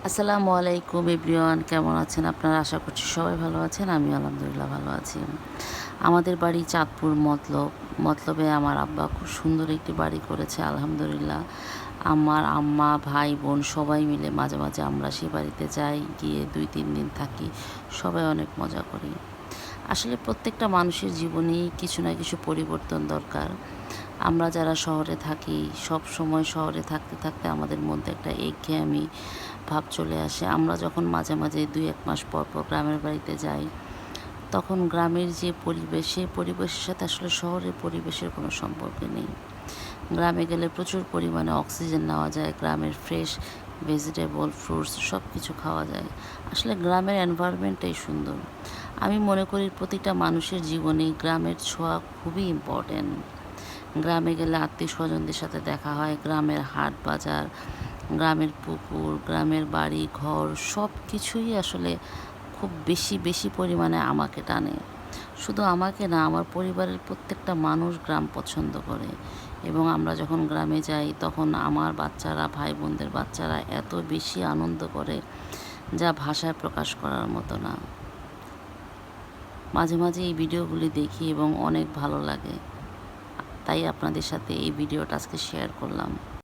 আসসালামু আলাইকুম এভরিওয়ান, কেমন আছেন আপনারা? আশা করছি সবাই ভালো আছেন। আমি আলহামদুলিল্লাহ ভালো আছি। আমাদের বাড়ি চাঁদপুর মতলবে আমার আব্বা খুব সুন্দর একটি বাড়ি করেছে আলহামদুলিল্লাহ। আমার আম্মা, ভাই, বোন সবাই মিলে মাঝে মাঝে আমরা সেই বাড়িতে যাই, গিয়ে 2-3 দিন থাকি। সবাই অনেক মজা করি। আসলে প্রত্যেকটা মানুষের জীবনেই কিছু না কিছু পরিবর্তন দরকার। আমরা যারা শহরে থাকি, সব সময় শহরে থাকতে থাকতে আমাদের মধ্যে একটা একঘেয়েমি ভাব চলে আসে। আমরা যখন মাঝে মাঝে 2-1 মাস পর পর গ্রামের বাড়িতে যাই, তখন গ্রামের যে পরিবেশ, সেই পরিবেশের সাথে আসলে শহরের পরিবেশের কোনো সম্পর্ক নেই। গ্রামে গেলে প্রচুর পরিমাণে অক্সিজেন নেওয়া যায়, গ্রামের ফ্রেশ ভেজিটেবল, ফ্রুটস সব কিছু খাওয়া যায়। আসলে গ্রামের এনভায়রনমেন্টটাই সুন্দর। আমি মনে করি প্রতিটা মানুষের জীবনেই গ্রামের ছোঁয়া খুবই ইম্পর্ট্যান্ট। গ্রামে গেলে আত্মীয় স্বজনদের সাথে দেখা হয়, গ্রামের হাট বাজার, গ্রামের পুকুর, গ্রামের বাড়ি ঘর সব কিছুই আসলে খুব বেশি বেশি পরিমাণে আমাকে টানে। শুধু আমাকে না, আমার পরিবারের প্রত্যেকটা মানুষ গ্রাম পছন্দ করে। এবং আমরা যখন গ্রামে যাই তখন আমার বাচ্চারা, ভাই বোনদের বাচ্চারা এত বেশি আনন্দ করে, যা ভাষায় প্রকাশ করার মতো না। মাঝে মাঝে এই ভিডিওগুলি দেখি এবং অনেক ভালো লাগে। তাই আপনাদের সাথে এই ভিডিওটা আজকে শেয়ার করলাম।